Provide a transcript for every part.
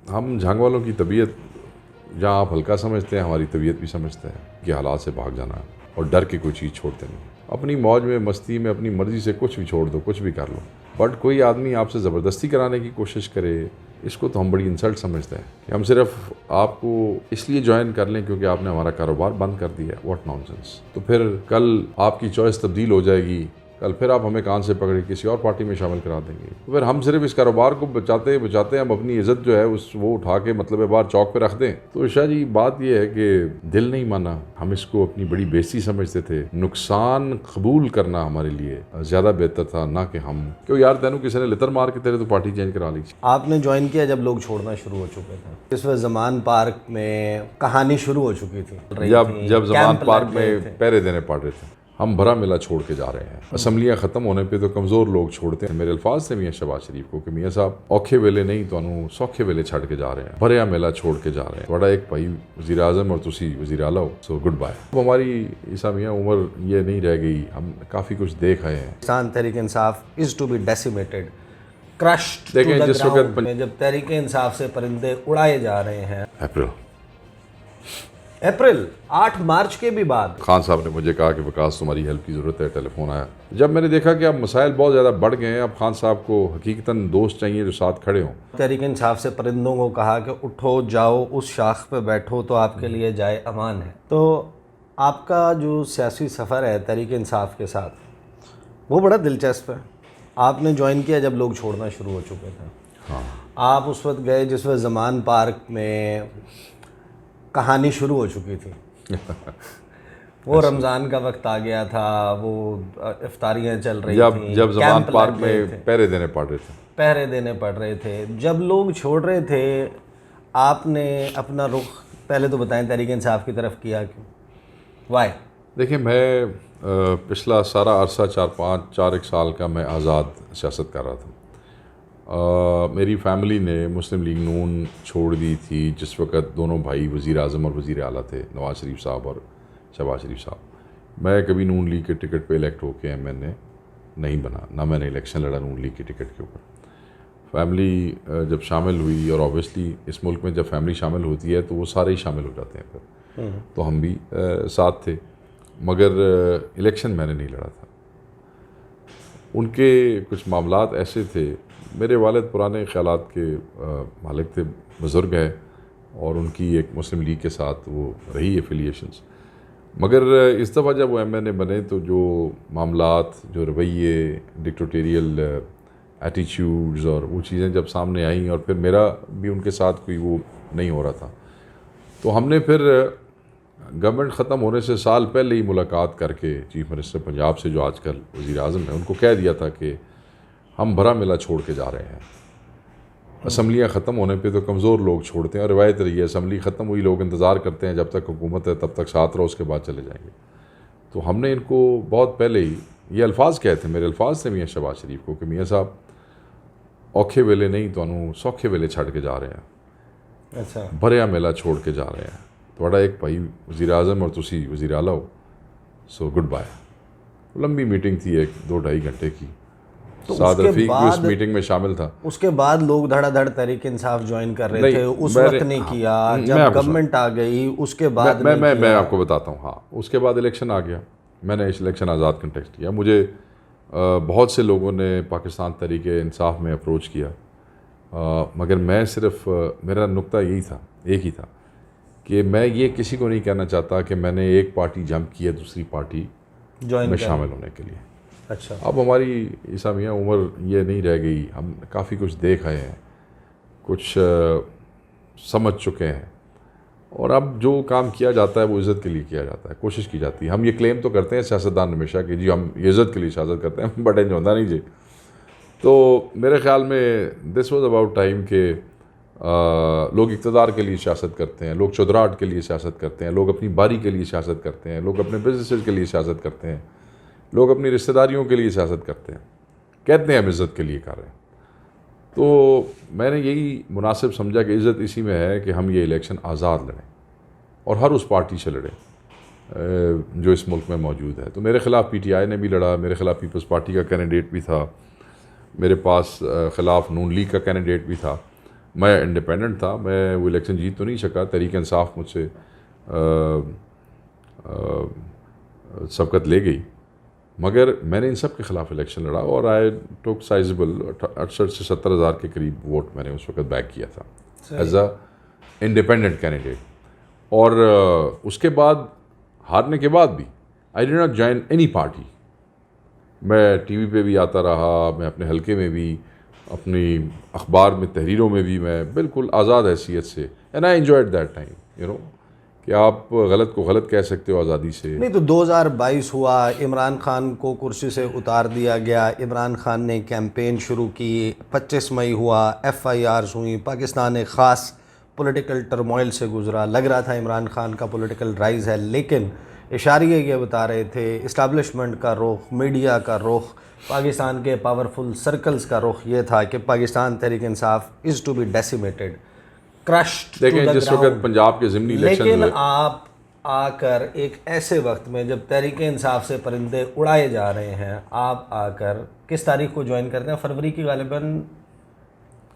हम झांग वालों की तबीयत जहाँ आप हल्का समझते हैं, हमारी तबीयत भी समझते हैं कि हालात से भाग जाना और डर के कोई चीज़ छोड़ते नहीं। अपनी मौज में, मस्ती में, अपनी मर्ज़ी से कुछ भी छोड़ दो, कुछ भी कर लो, बट कोई आदमी आपसे ज़बरदस्ती कराने की कोशिश करे, इसको तो हम बड़ी इंसल्ट समझते हैं कि हम सिर्फ आपको इसलिए ज्वाइन कर लें क्योंकि आपने हमारा कारोबार बंद कर दिया। What nonsense. तो फिर कल आपकी चॉइस तब्दील हो जाएगी, कल फिर आप हमें कान से पकड़े किसी और पार्टी में शामिल करा देंगे। तो फिर हम सिर्फ इस कारोबार को बचाते बचाते हम अपनी इज़्ज़त जो है वो उठा के मतलब बाहर चौक पे रख दें। तो शाह जी बात यह है कि दिल नहीं माना, हम इसको अपनी बड़ी बेइज्जती समझते थे। नुकसान कबूल करना हमारे लिए ज़्यादा बेहतर था, ना कि हम क्यों यार तेनू किसी ने लितर मार के तेरे तो पार्टी चेंज करा ली। आपने ज्वाइन किया जब लोग छोड़ना शुरू हो चुके थे, इस वक्त जमान पार्क में कहानी शुरू हो चुकी थी। जब जमान पार्क में पहरे देने पड़ रहे थे, हम भरा मेला छोड़ के जा रहे हैं। असम्बलियाँ ख़त्म होने पे तो कमज़ोर लोग छोड़ते हैं। मेरे अल्फाज थे मियाँ शहबाज शरीफ को कि मियाँ साहब औखे वेले नहीं तो सौखे वेले छड़ के जा रहे हैं, भरिया मेला छोड़ के जा रहे हैं। बड़ा एक भाई वज़ीर आज़म और तुसी वज़ीर आला हो, सो गुड बाय। अब हमारी ईसा मियाँ उम्र ये नहीं रह गई, हम काफ़ी कुछ देख आए हैं। किसान Tehreek Insaf is to be decimated, crushed. देखें जिस वक्त जब तहरीक इंसाफ से परिंदे उड़ाए जा रहे हैं, अप्रैल 8 मार्च के भी बाद खान साहब ने मुझे कहा कि विकास तुम्हारी हेल्प की ज़रूरत है, टेलीफोन आया। जब मैंने देखा कि अब मसाइल बहुत ज़्यादा बढ़ गए हैं, अब खान साहब को हकीकतन दोस्त चाहिए जो साथ खड़े हों। तहरीक इंसाफ से परिंदों को कहा कि उठो जाओ उस शाख पे बैठो तो आपके लिए जाए अमान है। तो आपका जो सियासी सफ़र है तहरीक इंसाफ के साथ वो बड़ा दिलचस्प है। आपने ज्वाइन किया जब लोग छोड़ना शुरू हो चुके थे। हाँ, आप उस वक्त गए जिस वक्त जमान पार्क में कहानी शुरू हो चुकी थी। वो रमज़ान का वक्त आ गया था, वो इफ्तारियाँ चल रही थी, जब जमान पार्क में पहरे देने पड़ रहे थे। जब लोग छोड़ रहे थे, आपने अपना रुख पहले तो बताएं तहरीक इंसाफ की तरफ किया क्यों, वाई? देखिए, मैं पिछला सारा अरसा 4 एक साल का मैं आज़ाद सियासत कर रहा था। मेरी फ़ैमिली ने मुस्लिम लीग नून छोड़ दी थी जिस वक़्त दोनों भाई वज़ीर आज़म और वज़ीर आला थे, नवाज़ शरीफ साहब और शहबाज शरीफ साहब। मैं कभी नून लीग के टिकट पे इलेक्ट होके MNA नहीं बना, ना मैंने इलेक्शन लड़ा नून लीग के टिकट के ऊपर। फैमिली जब शामिल हुई, और ऑब्वियसली इस मुल्क में जब फैमिली शामिल होती है तो वो सारे ही शामिल हो जाते हैं फिर, तो हम भी साथ थे, मगर इलेक्शन मैंने नहीं लड़ा था। उनके कुछ मामलात ऐसे थे, मेरे वालिद पुराने ख़यालात के मालिक थे, बुज़ुर्ग है, और उनकी एक मुस्लिम लीग के साथ वो रही एफिलिएशंस, मगर इस दफ़ा जब वो MNA बने तो जो मामलात, जो रवैये, डिक्टेटोरियल एटीट्यूड्स और वो चीज़ें जब सामने आईं, और फिर मेरा भी उनके साथ कोई वो नहीं हो रहा था, तो हमने फिर गवर्नमेंट ख़त्म होने से साल पहले ही मुलाकात करके चीफ मिनिस्टर पंजाब से जो आजकल वज़ीर आज़म है, उनको कह दिया था कि हम भरा मेला छोड़ के जा रहे हैं। असम्बलियाँ ख़त्म होने पे तो कमज़ोर लोग छोड़ते हैं, और रिवायत रही है असम्बली ख़त्म हुई लोग इंतज़ार करते हैं जब तक हुकूमत है तब तक साथ रहो, उसके बाद चले जाएंगे। तो हमने इनको बहुत पहले ही ये अल्फाज कहे थे, मेरे अल्फाज थे मियाँ शहबाज शरीफ को कि मियाँ साहब औखे वेले नहीं तो सौखे वेले छड़ के जा रहे हैं, अच्छा, भरिया मेला छोड़ के जा रहे हैं। तो बड़ा एक भाई वज़ीर आज़म और तुसी वज़ीर आला हो, सो गुड बाय। लंबी मीटिंग थी, 1-2-2.5 घंटे की। तो साद रफ़ीक भी उस मीटिंग में शामिल था। उसके बाद लोग धड़ाधड़ तहरीक इंसाफ ज्वाइन कर रहे थे, उस वक्त नहीं किया। जब गवर्नमेंट आ गई उसके बाद मैं आपको बताता हूँ। हाँ, उसके बाद इलेक्शन आ गया, मैंने इलेक्शन आज़ाद कंटेस्ट किया। मुझे बहुत से लोगों ने पाकिस्तान तहरीक इंसाफ में अप्रोच किया, मगर मैं सिर्फ मेरा नुक्ता यही था, एक ही था कि मैं ये किसी को नहीं कहना चाहता कि मैंने एक पार्टी जंप की है दूसरी पार्टी में शामिल होने के लिए। अच्छा, अब हमारी ईसा मियाँ उम्र ये नहीं रह गई, हम काफ़ी कुछ देख आए हैं, कुछ समझ चुके हैं, और अब जो काम किया जाता है वो इज़्ज़त के लिए किया जाता है, कोशिश की जाती है। हम ये क्लेम तो करते हैं सियासतदान हमेशा कि जी हम इज़्ज़त के लिए सियासत करते हैं, बट इंज होता नहीं जी। तो मेरे ख़्याल में दिस वॉज अबाउट टाइम के लोग इक़्तिदार के लिए सियासत करते हैं, लोग चौधराहट के लिए सियासत करते हैं, लोग अपनी बारी के लिए सियासत करते हैं, लोग अपने बिजनेस के लिए सियासत करते हैं, लोग अपनी रिश्तेदारियों के लिए सियासत करते हैं, कहते हैं हम इज़्ज़त के लिए कर रहे हैं। तो मैंने यही मुनासिब समझा कि इज़्ज़त इसी में है कि हम ये इलेक्शन आज़ाद लड़ें और हर उस पार्टी से लड़ें जो इस मुल्क में मौजूद है। तो मेरे ख़िलाफ़ PTI ने भी लड़ा, मेरे ख़िलाफ़ पीपल्स पार्टी का कैंडिडेट भी था, मेरे पास ख़िलाफ़ नून लीग का कैंडिडेट भी था, मैं इंडिपेंडेंट था, मैं वो इलेक्शन जीत तो नहीं सका, तहरीक इंसाफ मुझसे सबकत ले गई, मगर मैंने इन सब के ख़िलाफ़ इलेक्शन लड़ा और आई टुक साइजेबल 68 से 70 हज़ार के करीब वोट मैंने उस वक्त बैक किया था एज अ इंडिपेंडेंट कैंडिडेट। और उसके बाद हारने के बाद भी I did not join any party. मैं टीवी पे भी आता रहा, मैं अपने हलके में भी, अपनी अखबार में, तहरीरों में भी मैं बिल्कुल आज़ाद हैसियत से, and I enjoyed that time, you know, कि आप गलत को गलत कह सकते हो आज़ादी से। नहीं तो 2022 हुआ, इमरान खान को कुर्सी से उतार दिया गया, इमरान खान ने कैंपेन शुरू की, 25 मई हुआ, FIRs हुई, पाकिस्तान एक ख़ास पॉलिटिकल टर्मोइल से गुजरा, लग रहा था इमरान खान का पॉलिटिकल राइज़ है, लेकिन इशारे ये बता रहे थे इस्टेब्लिशमेंट का रुख, मीडिया का रुख, पाकिस्तान के पावरफुल सर्कल्स का रुख ये था कि Pakistan Tehreek Insaf is to be decimated, crushed. देखें जिस वक्त पंजाब के ज़िमनी इलेक्शन लेकिन हुए, आप आकर एक ऐसे वक्त में जब तहरीक इंसाफ से परिंदे उड़ाए जा रहे हैं, आप आकर किस तारीख को ज्वाइन करते हैं? फरवरी की, गालिबन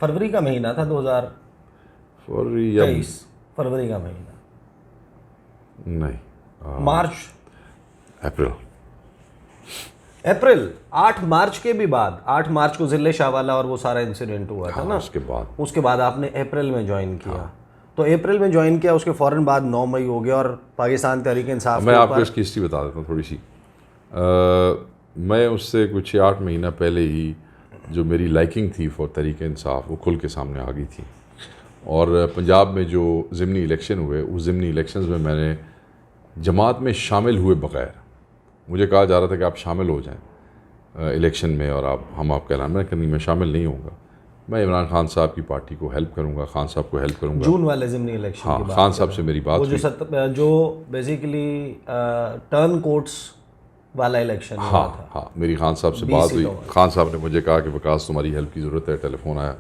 फरवरी का महीना था 2023, फरवरी का महीना नहीं, मार्च, अप्रैल, 8 मार्च के भी बाद, 8 मार्च को ज़िले शाह वाला और वो सारा इंसिडेंट हुआ था ना, उसके बाद आपने अप्रैल में ज्वाइन किया। तो अप्रैल में ज्वाइन किया, उसके फ़ौरन बाद 9 मई हो गया और पाकिस्तान तहरीक इंसाफ। मैं आपको इसकी हिस्ट्री बता देता हूँ थोड़ी सी। मैं उससे कुछ 8 महीना पहले ही जो मेरी लाइकिंग थी फॉर तहरीक इंसाफ वो खुल के सामने आ गई थी। और पंजाब में जो ज़िमनी इलेक्शन हुए, उस ज़िमनी इलेक्शंस में मैंने जमात में शामिल हुए बग़ैर, मुझे कहा जा रहा था कि आप शामिल हो जाएं इलेक्शन में और हम आपका ऐलान में करनी, मैं शामिल नहीं होऊंगा, मैं इमरान खान साहब की पार्टी को हेल्प करूंगा, खान साहब को हेल्प करूंगा। जून वाले ज़िमनी इलेक्शन हाँ, खान साहब से मेरी बात हुई, जो बेसिकली टर्न कोर्ट्स वाला इलेक्शन हुआ था। हाँ, मेरी खान साहब से बात हुई। खान साहब ने मुझे कहा कि विकास तुम्हारी हेल्प की ज़रूरत है, टेलीफोन आया,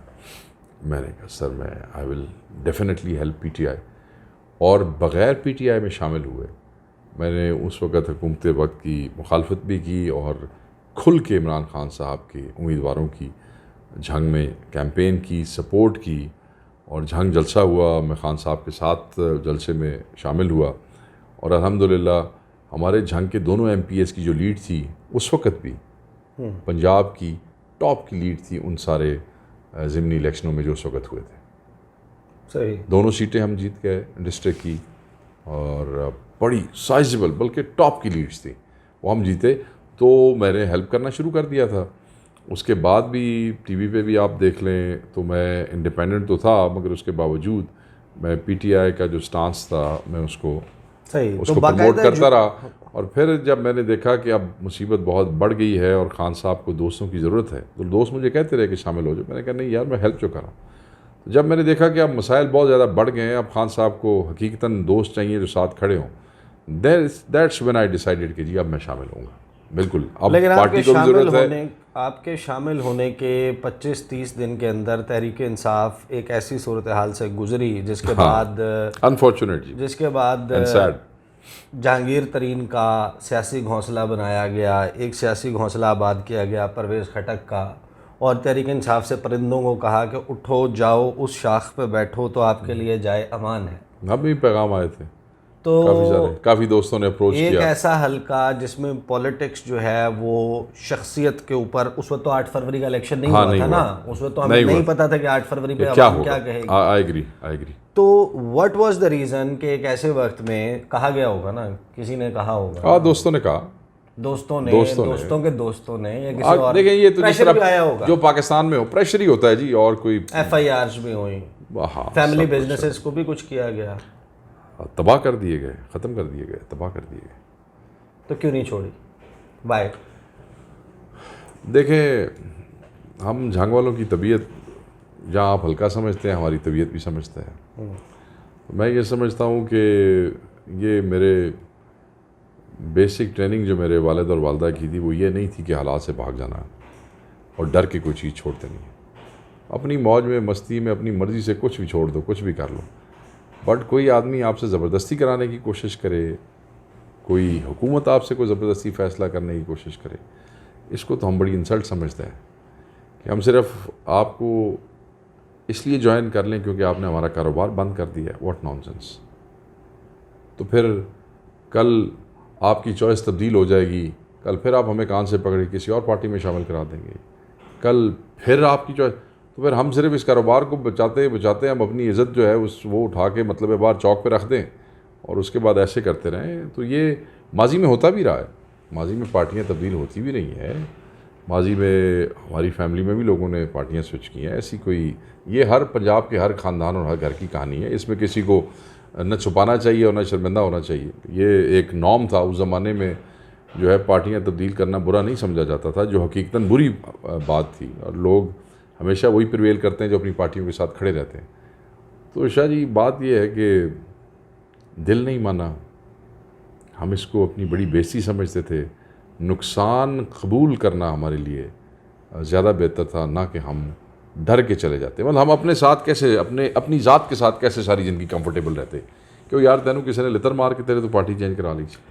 मैंने कहा सर मैं I will definitely help PTI, और बग़ैर PTI में शामिल हुए मैंने उस वक़्त हुकूमत वक्त की मुखालफत भी की और खुल के इमरान खान साहब के उम्मीदवारों की झंग में कैंपेन की, सपोर्ट की, और झंग जलसा हुआ, मैं खान साहब के साथ जलसे में शामिल हुआ। और अल्हम्दुलिल्लाह हमारे झंग के दोनों MPs की जो लीड थी उस वक़्त भी पंजाब की टॉप की लीड थी उन सारे ज़िमनी इलेक्शनों में जो उस वक़्त हुए थे। सही, दोनों सीटें हम जीत गए डिस्ट्रिक्ट की, और बड़ी साइजेबल बल्कि टॉप की लीड्स थी, वो हम जीते। तो मैंने हेल्प करना शुरू कर दिया था। उसके बाद भी टीवी पे भी आप देख लें तो मैं इंडिपेंडेंट तो था, मगर उसके बावजूद मैं PTI का जो स्टांस था मैं उसको प्रमोट करता रहा। और फिर जब मैंने देखा कि अब मुसीबत बहुत बढ़ गई है और खान साहब को दोस्तों की ज़रूरत है, तो दोस्त मुझे कहते रहे कि शामिल हो जाओ, मैंने कहा नहीं यार, मैं हेल्प जो कर रहा हूँ। तो जब मैंने देखा कि अब मसाइल बहुत ज़्यादा बढ़ गए हैं, अब खान साहब को हकीकतन दोस्त चाहिए जो साथ खड़े हों, दैट्स व्हेन आई डिसाइडेड कि जी अब मैं शामिल होऊंगा। बिल्कुल, अब पार्टी को भी ज़रूरत है। आपके शामिल होने के 25-30 दिन के अंदर तहरीक इंसाफ एक ऐसी सूरत हाल से गुजरी जिसके बाद अनफॉर्चुनेटली, जिसके बाद जहांगीर तरीन का सियासी घोंसला बनाया गया, एक सियासी घोंसला आबाद किया गया परवेज़ खटक का, और तहरीक इंसाफ से परिंदों को कहा कि उठो जाओ उस शाख पे बैठो तो आपके लिए जाए अमान है। अब भी पैगाम आए थे, तो काफ़ी दोस्तों ने अप्रोच किया। एक ऐसा हल्का जिसमें पॉलिटिक्स जो है वो शख्सियत के ऊपर, उस वक्त तो 8 फरवरी का इलेक्शन नहीं हुआ था ना, उस वक्त तो हमें नहीं पता था कि 8 फरवरी पे क्या कहेगी। I agree. तो व्हाट वाज द रीज़न कि एक ऐसे वक्त में कहा गया होगा ना, किसी ने कहा होगा, हाँ, दोस्तों ने कहा, दोस्तों के दोस्तों ने, या किसी और देखें ये तो प्रेशर भी आया होगा, जो पाकिस्तान में हो प्रेशर ही होता है जी, और कोई FIRs भी हुई, फैमिली बिजनेसेस को भी कुछ किया गया, तबाह कर दिए गए, ख़त्म कर दिए गए, तबाह कर दिए गए। तो क्यों नहीं छोड़ी? बाय। देखें, हम झांग वालों की तबीयत जहाँ आप हल्का समझते हैं, हमारी तबीयत भी समझते हैं। मैं ये समझता हूँ कि ये मेरे बेसिक ट्रेनिंग जो मेरे वालिद और वालदा की थी वो ये नहीं थी कि हालात से भाग जाना और डर के कोई चीज़ छोड़ते नहीं। अपनी मौज में, मस्ती में, अपनी मर्ज़ी से कुछ भी छोड़ दो, कुछ भी कर लो, बट कोई आदमी आपसे ज़बरदस्ती कराने की कोशिश करे, कोई हुकूमत आपसे कोई ज़बरदस्ती फ़ैसला करने की कोशिश करे, इसको तो हम बड़ी इंसल्ट समझते हैं कि हम सिर्फ आपको इसलिए ज्वाइन कर लें क्योंकि आपने हमारा कारोबार बंद कर दिया है। What nonsense. तो फिर कल आपकी चॉइस तब्दील हो जाएगी, कल फिर आप हमें कान से पकड़े किसी और पार्टी में शामिल करा देंगे, कल फिर आपकी चॉइस। तो फिर हम सिर्फ इस कारोबार को बचाते बचाते हम अपनी इज़्ज़त जो है वो उठा के मतलब बाहर चौक पे रख दें और उसके बाद ऐसे करते रहें। तो ये माजी में होता भी रहा है, माजी में पार्टियाँ तब्दील होती भी रही हैं, माजी में हमारी फैमिली में भी लोगों ने पार्टियाँ स्विच की हैं। ऐसी कोई, ये हर पंजाब के हर ख़ानदान और हर घर की कहानी है, इसमें किसी को न छुपाना चाहिए और न शर्मिंदा होना चाहिए। ये एक नॉर्म था उस ज़माने में, जो है पार्टियाँ तब्दील करना बुरा नहीं समझा जाता था, जो हकीकतन बुरी बात थी, और लोग हमेशा वही प्रिवेल करते हैं जो अपनी पार्टियों के साथ खड़े रहते हैं। तो शाह जी बात यह है कि दिल नहीं माना, हम इसको अपनी बड़ी बेइज्जती समझते थे। नुकसान कबूल करना हमारे लिए ज़्यादा बेहतर था, ना कि हम डर के चले जाते। मतलब हम अपने साथ कैसे, अपनी ज़ात के साथ कैसे सारी ज़िंदगी कंफर्टेबल रहते कि यार तेनू किसी ने लितर मार के तेरे तो पार्टी चेंज करा ली।